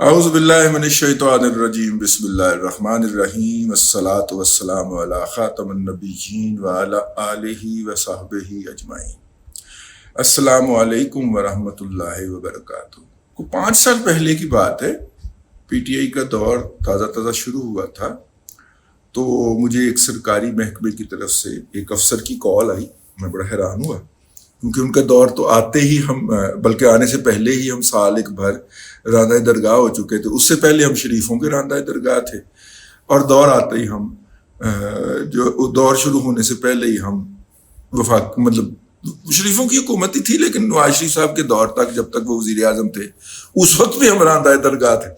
اعوذ باللہ من الشیطان الرجیم بسم اللہ الرحمن الرحیم الصلاۃ والسلام علی خاتم النبیین وعلی آلہ وصحبہ اجمعین۔ السلام علیکم ورحمۃ اللہ وبرکاتہ۔ 5 سال پہلے کی بات ہے، پی ٹی آئی کا دور تازہ شروع ہوا تھا، تو مجھے ایک سرکاری محکمے کی طرف سے ایک افسر کی کال آئی۔ میں بڑا حیران ہوا کیونکہ ان کا دور تو آتے ہی ہم، بلکہ آنے سے پہلے ہی ہم سال ایک بھر راندہ درگاہ ہو چکے تھے، اس سے پہلے ہم شریفوں کے راندہ درگاہ تھے، اور دور آتے ہی ہم جو دور شروع ہونے سے پہلے ہی ہم وفاق شریفوں کی حکومت ہی تھی، لیکن نواز شریف صاحب کے دور تک، جب تک وہ وزیر اعظم تھے، اس وقت بھی ہم راندہ درگاہ تھے۔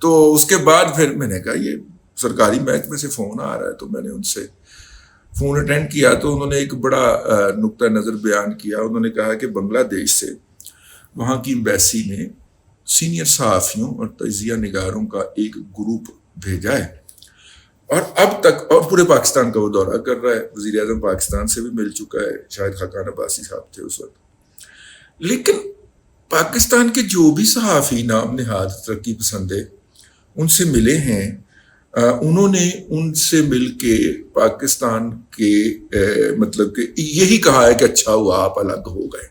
تو اس کے بعد پھر میں نے کہا یہ سرکاری محکمے سے فون آ رہا ہے، تو میں نے ان سے فون اٹینڈ کیا، تو انہوں نے ایک بڑا نقطہ نظر بیان کیا۔ انہوں نے کہا کہ بنگلہ دیش سے وہاں کی ایمبیسی نے سینئر صحافیوں اور تجزیہ نگاروں کا ایک گروپ بھیجا ہے، اور اب تک اور پورے پاکستان کا وہ دورہ کر رہا ہے۔ وزیر اعظم پاکستان سے بھی مل چکا ہے، شاید خاقان عباسی صاحب تھے اس وقت، لیکن پاکستان کے جو بھی صحافی نام نہاد ترقی پسند ہے ان سے ملے ہیں، انہوں نے ان سے مل کے پاکستان کے کہ یہی کہا ہے کہ اچھا ہوا آپ الگ ہو گئے۔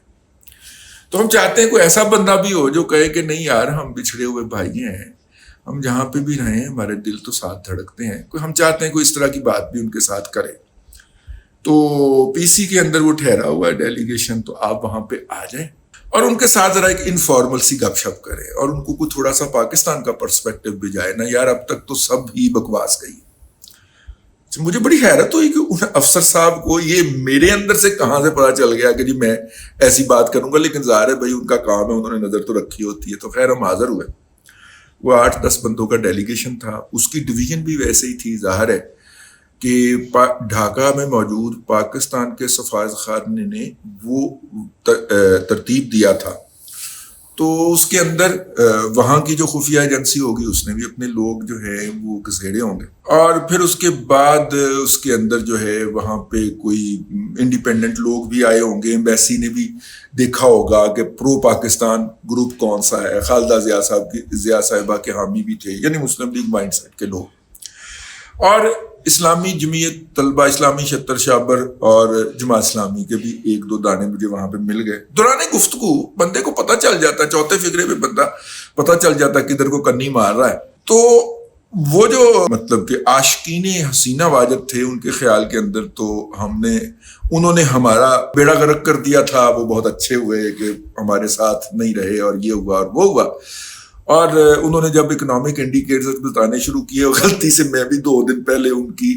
تو ہم چاہتے ہیں کوئی ایسا بندہ بھی ہو جو کہے کہ نہیں یار، ہم بچھڑے ہوئے بھائی ہیں، ہم جہاں پہ بھی رہیں ہمارے دل تو ساتھ دھڑکتے ہیں، ہم چاہتے ہیں کوئی اس طرح کی بات بھی ان کے ساتھ کرے۔ تو پی سی کے اندر وہ ٹھہرا ہوا ہے ڈیلیگیشن، تو آپ وہاں پہ آ جائیں اور ان کے ساتھ ذرا ایک انفارمل سی گپ شپ کریں، اور ان کو کوئی تھوڑا سا پاکستان کا پرسپیکٹو بھی جائے نا یار، اب تک تو سب ہی بکواس گئی۔ مجھے بڑی حیرت ہوئی کہ ان افسر صاحب کو یہ میرے اندر سے کہاں سے پتا چل گیا کہ جی میں ایسی بات کروں گا، لیکن ظاہر ہے بھائی ان کا کام ہے، انہوں نے نظر تو رکھی ہوتی ہے۔ تو خیر ہم حاضر ہوئے، وہ 8-10 بندوں کا ڈیلیگیشن تھا، اس کی ڈویژن بھی ویسے ہی تھی۔ ظاہر ہے کہ ڈھاکہ میں موجود پاکستان کے سفارت خانے نے وہ ترتیب دیا تھا، تو اس کے اندر وہاں کی جو خفیہ ایجنسی ہوگی اس نے بھی اپنے لوگ جو ہے وہ گھسیڑے ہوں گے، اور پھر اس کے بعد اس کے اندر جو ہے وہاں پہ کوئی انڈیپینڈنٹ لوگ بھی آئے ہوں گے۔ ایمبیسی نے بھی دیکھا ہوگا کہ پرو پاکستان گروپ کون سا ہے، خالدہ ضیاء صاحبہ کے حامی بھی تھے، یعنی مسلم لیگ مائنڈ سیٹ کے لوگ، اور اسلامی جمعیت طلبہ اسلامی شتر شابر اور جماعت اسلامی کے بھی 1-2 دانے مجھے وہاں پہ مل گئے۔ دوران گفتگو بندے کو پتہ چل جاتا ہے، چوتھے فکرے پہ بندہ پتہ چل جاتا ہے کدھر کو کنی مار رہا ہے۔ تو وہ جو کہ عاشقین حسینہ واجد تھے، ان کے خیال کے اندر تو انہوں نے ہمارا بیڑا غرق کر دیا تھا، وہ بہت اچھے ہوئے کہ ہمارے ساتھ نہیں رہے، اور یہ ہوا اور وہ ہوا۔ اور انہوں نے جب اکنامک انڈیکیٹرز بتانے شروع کیے، غلطی سے میں بھی 2 دن پہلے ان کی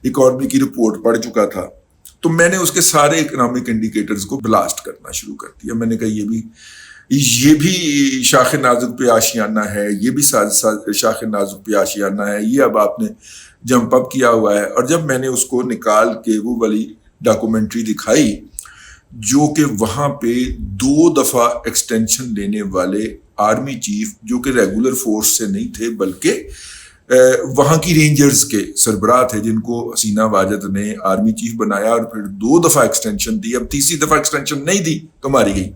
اکانومی کی رپورٹ پڑھ چکا تھا، تو میں نے اس کے سارے اکنامک انڈیکیٹرز کو بلاسٹ کرنا شروع کر دیا۔ میں نے کہا یہ بھی شاخ نازک پہ آشیانہ ہے، یہ بھی شاخ نازک پہ آشیانہ ہے، یہ اب آپ نے جمپ اپ کیا ہوا ہے۔ اور جب میں نے اس کو نکال کے وہ والی ڈاکومنٹری دکھائی، جو کہ وہاں پہ 2 دفعہ ایکسٹینشن لینے والے آرمی چیف، جو کہ ریگولر فورس سے نہیں تھے بلکہ وہاں کی رینجرز کے سربراہ تھے، جن کو حسینہ واجد نے آرمی چیف بنایا، اور پھر 2 دفعہ ایکسٹینشن دی۔ اب تیسری دفعہ ایکسٹینشن نہیں دی تو ماری گئی،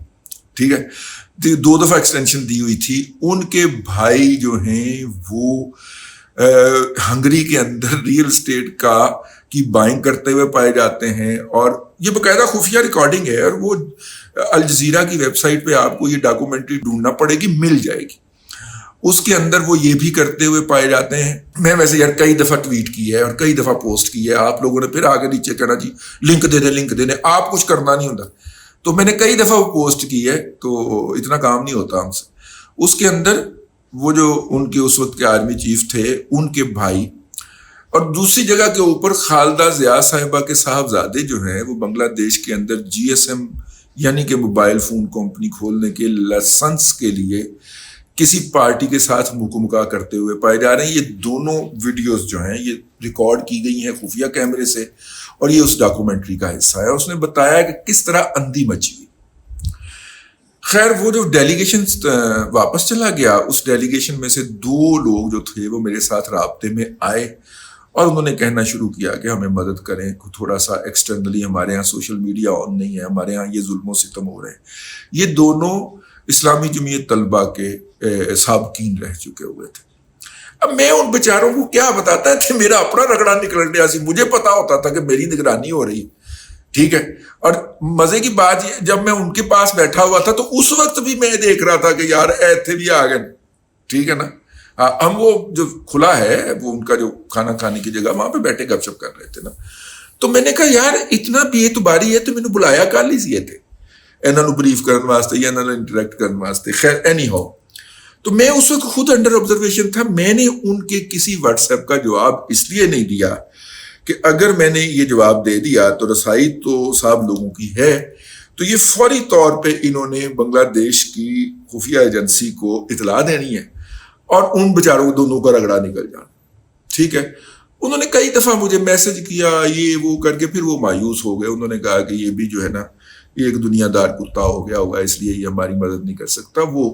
ٹھیک ہے، 2 دفعہ ایکسٹینشن دی ہوئی تھی۔ ان کے بھائی جو ہیں وہ ہنگری کے اندر ریئل اسٹیٹ کی بائنگ کرتے ہوئے پائے جاتے ہیں، اور یہ باقاعدہ خفیہ ریکارڈنگ ہے، اور وہ الجزیرہ کی ویب سائٹ پہ آپ کو یہ ڈاکومنٹری ڈھونڈنا پڑے گی، مل جائے گی۔ اس کے اندر وہ یہ بھی کرتے ہوئے پائے جاتے ہیں۔ میں ویسے یار کئی دفعہ ٹویٹ کی ہے اور کئی دفعہ پوسٹ کی ہے، آپ لوگوں نے پھر آگے نیچے کہنا جی لنک دے دیں، آپ کچھ کرنا نہیں ہوتا، تو میں نے کئی دفعہ وہ پوسٹ کی ہے، تو اتنا کام نہیں ہوتا ہم سے۔ اس کے اندر وہ جو ان کے اس وقت کے آرمی چیف تھے، ان کے بھائی، اور دوسری جگہ کے اوپر خالدہ ضیاء صاحبہ کے صاحبزادے جو ہیں وہ بنگلہ دیش کے اندر جی ایس ایم یعنی کہ موبائل فون کمپنی کھولنے کے لائسنس کے لیے کسی پارٹی کے ساتھ مکمکا کرتے ہوئے پائے جا رہے ہیں۔ یہ دونوں ویڈیوز جو ہیں یہ ریکارڈ کی گئی ہیں خفیہ کیمرے سے، اور یہ اس ڈاکومنٹری کا حصہ ہے۔ اس نے بتایا کہ کس طرح اندھی مچی ہوئی۔ خیر وہ جو ڈیلیگیشن واپس چلا گیا، اس ڈیلیگیشن میں سے 2 لوگ جو تھے وہ میرے ساتھ رابطے میں آئے، اور انہوں نے کہنا شروع کیا کہ ہمیں مدد کریں، تھوڑا سا ایکسٹرنلی ہمارے ہاں سوشل میڈیا آن نہیں ہے، ہمارے ہاں یہ ظلم و ستم ہو رہے ہیں۔ یہ دونوں اسلامی جمعیت طلبہ کے سابقین رہ چکے ہوئے تھے۔ اب میں ان بیچاروں کو کیا بتاتا کہ میرا اپنا رگڑا نکل رہا سی، مجھے پتا ہوتا تھا کہ میری نگرانی ہو رہی، ٹھیک ہے۔ اور مزے کی بات جب میں ان کے پاس بیٹھا ہوا تھا تو اس وقت بھی میں دیکھ رہا تھا کہ یار ایتھے بھی آ گئے، ٹھیک ہے نا۔ ہم وہ جو کھلا ہے وہ ان کا جو کھانا کھانے کی جگہ، وہاں پہ بیٹھے گپ شپ کر رہے تھے نا، تو میں نے کہا یار اتنا بے اعتباری ہے تو میں نے بلایا کال ہی تھے انہوں نے بریف کرنے واسطے یا انہوں نے انٹریکٹ کرنے واسطے، خیر اینی ہاؤ۔ تو میں اس وقت خود انڈر آبزرویشن تھا، میں نے ان کے کسی واٹس ایپ کا جواب اس لیے نہیں دیا کہ اگر میں نے یہ جواب دے دیا تو رسائی تو صاحب لوگوں کی ہے، تو یہ فوری طور پہ انہوں نے بنگلہ دیش کی خفیہ ایجنسی کو اطلاع دینی ہے اور ان بیچاروں دونوں کا رگڑا نکل جانا، ٹھیک ہے۔ انہوں نے کئی دفعہ مجھے میسج کیا یہ وہ کر کے، پھر وہ مایوس ہو گئے، انہوں نے کہا کہ یہ بھی جو ہے نا یہ ایک دنیا دار کتا ہو گیا ہوگا، اس لیے یہ ہماری مدد نہیں کر سکتا، وہ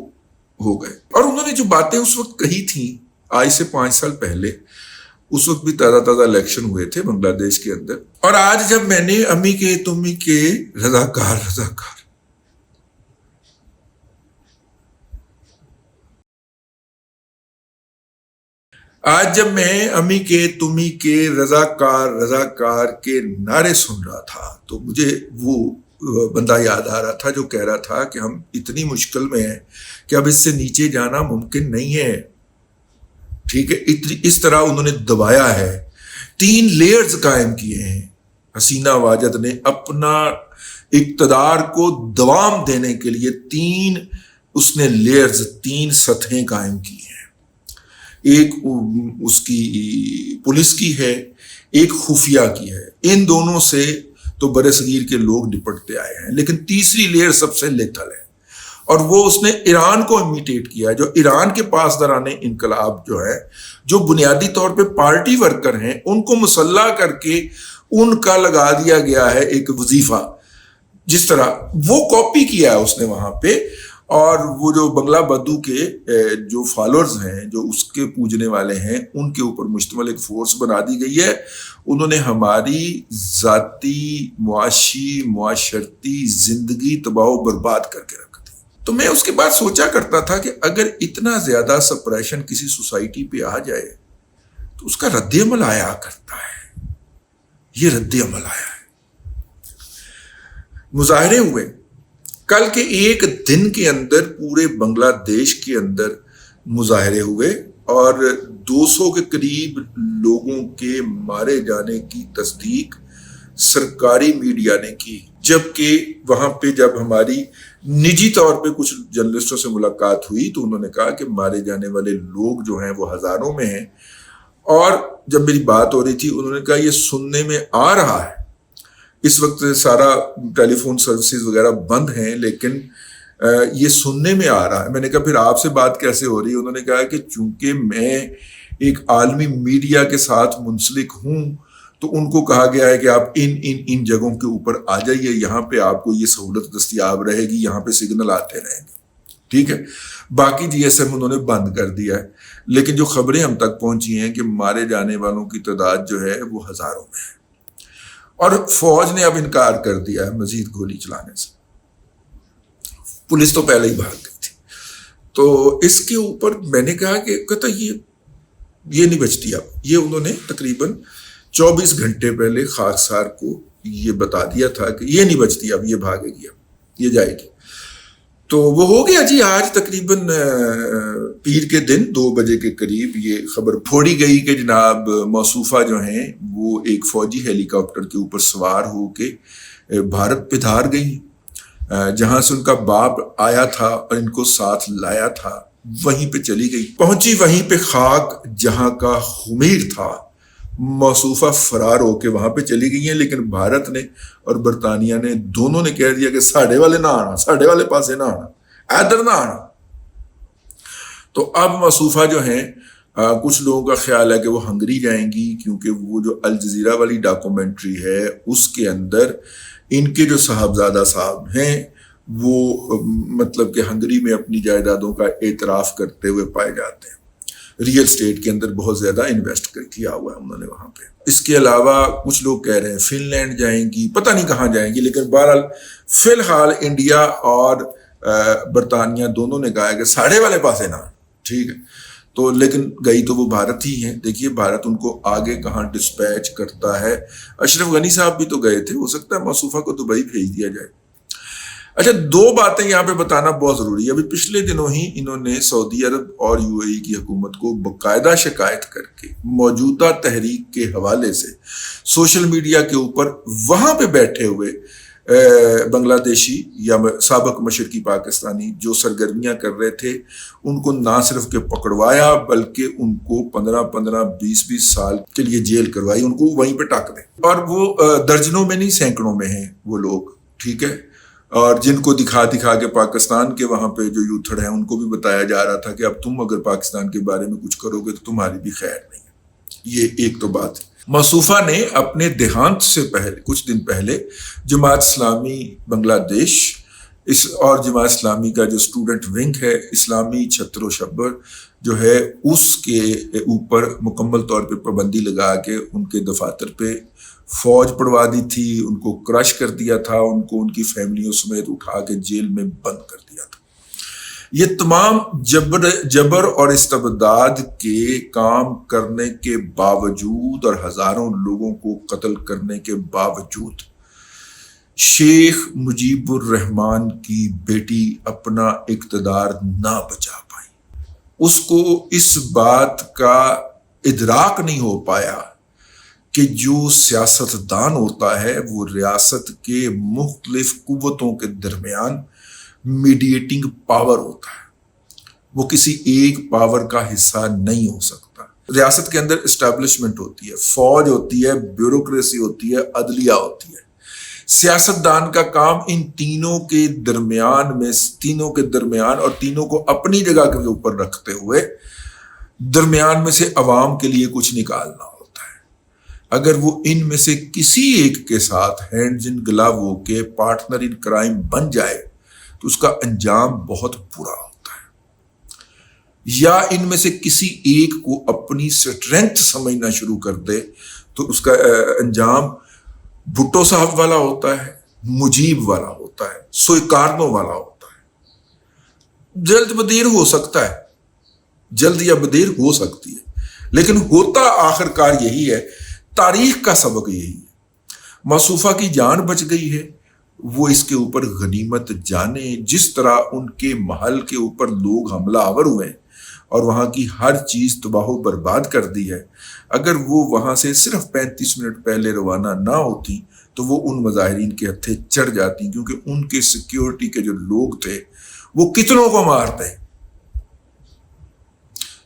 ہو گئے۔ اور انہوں نے جو باتیں اس وقت کہی تھیں آج سے 5 سال پہلے، اس وقت بھی تازہ الیکشن ہوئے تھے بنگلہ دیش کے اندر، اور آج جب میں نے امی کے تمی کے رضاکار آج جب میں امی کے تمی کے رضاکار کے نعرے سن رہا تھا تو مجھے وہ بندہ یاد آ رہا تھا جو کہہ رہا تھا کہ ہم اتنی مشکل میں ہیں کہ اب اس سے نیچے جانا ممکن نہیں ہے، ٹھیک ہے۔ اس طرح انہوں نے دبایا ہے، 3 لیئرز قائم کیے ہیں۔ حسینہ واجد نے اپنا اقتدار کو دوام دینے کے لیے 3 لیئرز 3 سطحیں قائم کی ہیں، ایک اس کی پولیس کی ہے، ایک خفیہ کی ہے۔ ان دونوں سے تو برصغیر کے لوگ نپٹتے آئے ہیں، لیکن تیسری لیئر سب سے لیتھل ہے، اور وہ اس نے ایران کو امیٹیٹ کیا ہے۔ جو ایران کے پاسداران انقلاب جو ہے، جو بنیادی طور پہ پارٹی ورکر ہیں، ان کو مسلح کر کے ان کا لگا دیا گیا ہے ایک وظیفہ، جس طرح وہ کاپی کیا ہے اس نے وہاں پہ۔ اور وہ جو بنگلہ بدو کے جو فالوورز ہیں، جو اس کے پوجنے والے ہیں، ان کے اوپر مشتمل ایک فورس بنا دی گئی ہے۔ انہوں نے ہماری ذاتی معاشرتی زندگی تباہ و برباد کر کے رکھ دی۔ تو میں اس کے بعد سوچا کرتا تھا کہ اگر اتنا زیادہ سپریشن کسی سوسائٹی پہ آ جائے تو اس کا رد عمل آیا کرتا ہے، یہ رد عمل آیا ہے۔ مظاہرے ہوئے کل کے ایک دن کے اندر، پورے بنگلہ دیش کے اندر مظاہرے ہوئے اور 200 کے قریب لوگوں کے مارے جانے کی تصدیق سرکاری میڈیا نے کی، جبکہ وہاں پہ جب ہماری نجی طور پہ کچھ جرنلسٹوں سے ملاقات ہوئی تو انہوں نے کہا کہ مارے جانے والے لوگ جو ہیں وہ ہزاروں میں ہیں۔ اور جب میری بات ہو رہی تھی انہوں نے کہا یہ سننے میں آ رہا ہے، اس وقت سارا ٹیلی فون سروسز وغیرہ بند ہیں، لیکن یہ سننے میں آ رہا ہے۔ میں نے کہا پھر آپ سے بات کیسے ہو رہی ہے؟ انہوں نے کہا کہ چونکہ میں ایک عالمی میڈیا کے ساتھ منسلک ہوں تو ان کو کہا گیا ہے کہ آپ ان جگہوں کے اوپر آ جائیے، یہاں پہ آپ کو یہ سہولت دستیاب رہے گی، یہاں پہ سگنل آتے رہیں گے، ٹھیک ہے۔ باقی جی ایس ایم انہوں نے بند کر دیا ہے، لیکن جو خبریں ہم تک پہنچی ہیں کہ مارے جانے والوں کی تعداد جو ہے وہ ہزاروں میں ہے، اور فوج نے اب انکار کر دیا ہے مزید گولی چلانے سے۔ پولیس تو پہلے ہی بھاگ گئی تھی۔ تو اس کے اوپر میں نے کہا کہ کہتا یہ نہیں بچتی اب۔ یہ انہوں نے تقریباً 24 گھنٹے پہلے خاکسار کو یہ بتا دیا تھا کہ یہ نہیں بچتی اب، یہ بھاگے گی، اب یہ جائے گی۔ تو وہ ہو گیا جی، آج تقریباً پیر کے دن 2 بجے کے قریب یہ خبر پھوڑی گئی کہ جناب موصوفہ جو ہیں وہ ایک فوجی ہیلی کاپٹر کے اوپر سوار ہو کے بھارت پہ دھار گئی، جہاں سے ان کا باپ آیا تھا اور ان کو ساتھ لایا تھا، وہیں پہ چلی گئی، پہنچی وہیں پہ خاک جہاں کا خمیر تھا۔ موصوفہ فرار ہو کے وہاں پہ چلی گئی ہیں، لیکن بھارت نے اور برطانیہ نے دونوں نے کہہ دیا کہ ساڑھے والے نہ آنا، ساڑھے والے پاسے نہ آنا، ادھر نہ آنا۔ تو اب موصوفہ جو ہیں کچھ لوگوں کا خیال ہے کہ وہ ہنگری جائیں گی، کیونکہ وہ جو الجزیرہ والی ڈاکومنٹری ہے اس کے اندر ان کے جو صاحبزادہ صاحب ہیں وہ مطلب کہ ہنگری میں اپنی جائیدادوں کا اعتراف کرتے ہوئے پائے جاتے ہیں۔ ریئل اسٹیٹ کے اندر بہت زیادہ انویسٹ کیا ہوا ہے انہوں نے وہاں پہ۔ اس کے علاوہ کچھ لوگ کہہ رہے ہیں فن لینڈ جائیں گی، پتہ نہیں کہاں جائیں گی، لیکن بہرحال فی الحال انڈیا اور برطانیہ دونوں نے کہا ہے کہ ساڑھے والے پاسے نہ، ٹھیک ہے، تو لیکن گئی تو وہ بھارت ہی ہے. دیکھیے بھارت ان کو آگے کہاں ڈسپیچ کرتا ہے. اشرف غنی صاحب بھی تو گئے تھے، ہو سکتا ہے موصوفہ کو دبئی بھیج دیا جائے. اچھا، دو باتیں یہاں پہ بتانا بہت ضروری ہے. ابھی پچھلے دنوں ہی انہوں نے سعودی عرب اور یو اے ای کی حکومت کو باقاعدہ شکایت کر کے موجودہ تحریک کے حوالے سے سوشل میڈیا کے اوپر وہاں پہ بیٹھے ہوئے بنگلہ دیشی یا سابق مشرقی پاکستانی جو سرگرمیاں کر رہے تھے ان کو نہ صرف کہ پکڑوایا بلکہ ان کو 15-20 سال کے لیے جیل کروائی، ان کو وہیں پہ ٹاک دیں. اور وہ درجنوں میں نہیں سینکڑوں میں ہیں وہ لوگ، ٹھیک ہے، اور جن کو دکھا کے پاکستان کے وہاں پہ جو یوتھڑ ہیں ان کو بھی بتایا جا رہا تھا کہ اب تم اگر پاکستان کے بارے میں کچھ کرو گے تو تمہاری بھی خیر نہیں ہے. یہ ایک تو بات ہے. موصوفہ نے اپنے دیہانت سے پہلے کچھ دن پہلے جماعت اسلامی بنگلہ دیش اور جماعت اسلامی کا جو اسٹوڈنٹ ونگ ہے اسلامی چھتر و شبر جو ہے اس کے اوپر مکمل طور پہ پابندی لگا کے ان کے دفاتر پہ فوج پڑوا دی تھی، ان کو کرش کر دیا تھا، ان کو ان کی فیملیوں سمیت اٹھا کے جیل میں بند کر دیا تھا. یہ تمام جبر اور استبداد کے کام کرنے کے باوجود اور ہزاروں لوگوں کو قتل کرنے کے باوجود شیخ مجیب الرحمان کی بیٹی اپنا اقتدار نہ بچا پائی. اس کو اس بات کا ادراک نہیں ہو پایا کہ جو سیاستدان ہوتا ہے وہ ریاست کے مختلف قوتوں کے درمیان میڈیٹنگ پاور ہوتا ہے، وہ کسی ایک پاور کا حصہ نہیں ہو سکتا. ریاست کے اندر اسٹیبلشمنٹ ہوتی ہے، فوج ہوتی ہے، بیوروکریسی ہوتی ہے، عدلیہ ہوتی ہے. سیاستدان کا کام ان تینوں کے درمیان اور تینوں کو اپنی جگہ کے اوپر رکھتے ہوئے درمیان میں سے عوام کے لیے کچھ نکالنا ہوتا ہے. اگر وہ ان میں سے کسی ایک کے ساتھ ہینڈز ان گلو ہو کے پارٹنر ان کرائم بن جائے تو اس کا انجام بہت برا ہوتا ہے. یا ان میں سے کسی ایک کو اپنی سٹرینتھ سمجھنا شروع کر دے تو اس کا انجام بھٹو صاحب والا ہوتا ہے، مجیب والا ہوتا ہے، سوئکارنو والا ہوتا ہے. جلد بدیر ہو سکتا ہے، جلد یا بدیر ہو سکتی ہے، لیکن ہوتا آخر کار یہی ہے. تاریخ کا سبق یہی ہے. موصوفہ کی جان بچ گئی ہے، وہ اس کے اوپر غنیمت جانے. جس طرح ان کے محل کے اوپر لوگ حملہ آور ہوئے اور وہاں کی ہر چیز تباہ و برباد کر دی ہے، اگر وہ وہاں سے صرف 35 منٹ پہلے روانہ نہ ہوتی تو وہ ان مظاہرین کے ہتھے چڑھ جاتی، کیونکہ ان کے سیکیورٹی کے جو لوگ تھے وہ کتنوں کو مارتے.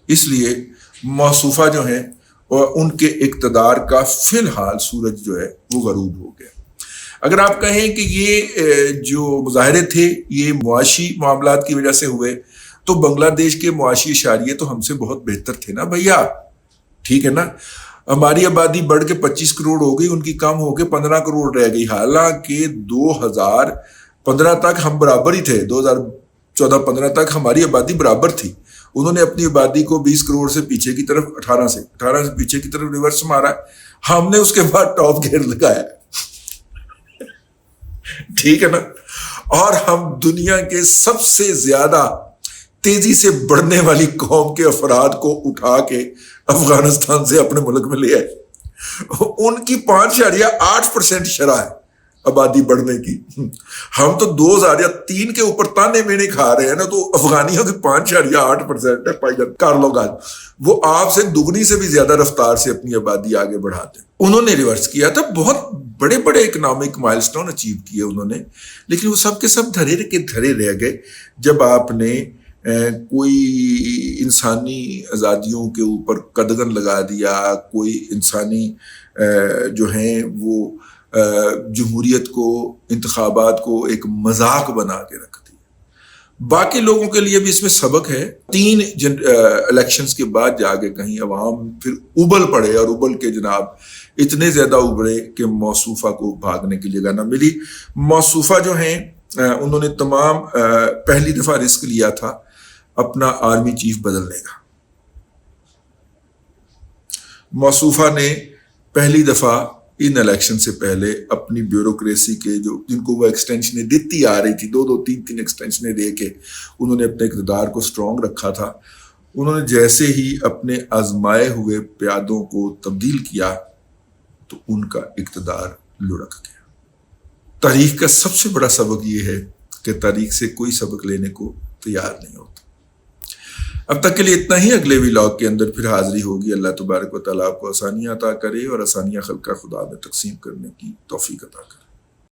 اس لیے موصوفہ جو ہیں اور ان کے اقتدار کا فی الحال سورج جو ہے وہ غروب ہو گیا. اگر آپ کہیں کہ یہ جو مظاہرے تھے یہ معاشی معاملات کی وجہ سے ہوئے تو بنگلہ دیش کے معاشی اشاریے تو ہم سے بہت بہتر تھے نا بھیا، ٹھیک ہے نا. ہماری آبادی بڑھ کے 25 کروڑ ہو گئی، ان کی کم ہو کے 15 کروڑ رہ گئی. حالانکہ 2015 تک ہم برابر ہی تھے، 2014-15 تک ہماری آبادی برابر تھی. انہوں نے اپنی آبادی کو 20 کروڑ سے پیچھے کی طرف 18 سے پیچھے کی طرف ریورس مارا. ہم نے اس کے بعد ٹاپ گیئر لگایا، ٹھیک ہے نا. اور ہم دنیا کے سب سے زیادہ تیزی سے بڑھنے والی قوم کے افراد کو اٹھا کے افغانستان سے اپنے ملک میں لے آئے. ان کی 5.8% شرح ہے آبادی بڑھنے کی. ہم تو 2003 کے اوپر تانے مینے کھا رہے ہیں نا، تو افغانیوں کی 5.8% ہے. پائی جان کار لوگ آج وہ آپ سے دگنی سے بھی زیادہ رفتار سے اپنی آبادی آگے بڑھاتے ہیں. انہوں نے ریورس کیا تھا، بہت بڑے بڑے اکنامک مائلسٹون اچیو کیے انہوں نے، لیکن وہ سب کے سب دھرے کے دھرے رہ گئے. جب آپ نے کوئی انسانی آزادیوں کے اوپر قدغن لگا دیا، کوئی انسانی جو ہیں وہ جمہوریت کو، انتخابات کو ایک مذاق بنا کے رکھ دیا. باقی لوگوں کے لیے بھی اس میں سبق ہے. 3 الیکشنز کے بعد جا کے کہیں عوام پھر ابل پڑے، اور ابل کے جناب اتنے زیادہ ابڑے کہ موصوفہ کو بھاگنے کی جگہ نہ ملی. موصوفہ جو ہیں انہوں نے تمام پہلی دفعہ رسک لیا تھا اپنا آرمی چیف بدلنے کا. موصوفہ نے پہلی دفعہ ان الیکشن سے پہلے اپنی بیوروکریسی کے جن کو وہ ایکسٹینشنیں دیتی آ رہی تھی، 2-3 ایکسٹینشنیں دے کے انہوں نے اپنے اقتدار کو اسٹرانگ رکھا تھا، انہوں نے جیسے ہی اپنے آزمائے ہوئے پیادوں کو تبدیل کیا تو ان کا اقتدار لڑک گیا۔ تاریخ کا سب سے بڑا سبق یہ ہے کہ تاریخ سے کوئی سبق لینے کو تیار نہیں ہوتا۔ اب تک کے لیے اتنا ہی، اگلے ولاگ کے اندر پھر حاضری ہوگی۔ اللہ تبارک و تعالیٰ آپ کو آسانیاں عطا کرے اور آسانیاں خلقہ خدا میں تقسیم کرنے کی توفیق عطا کرے۔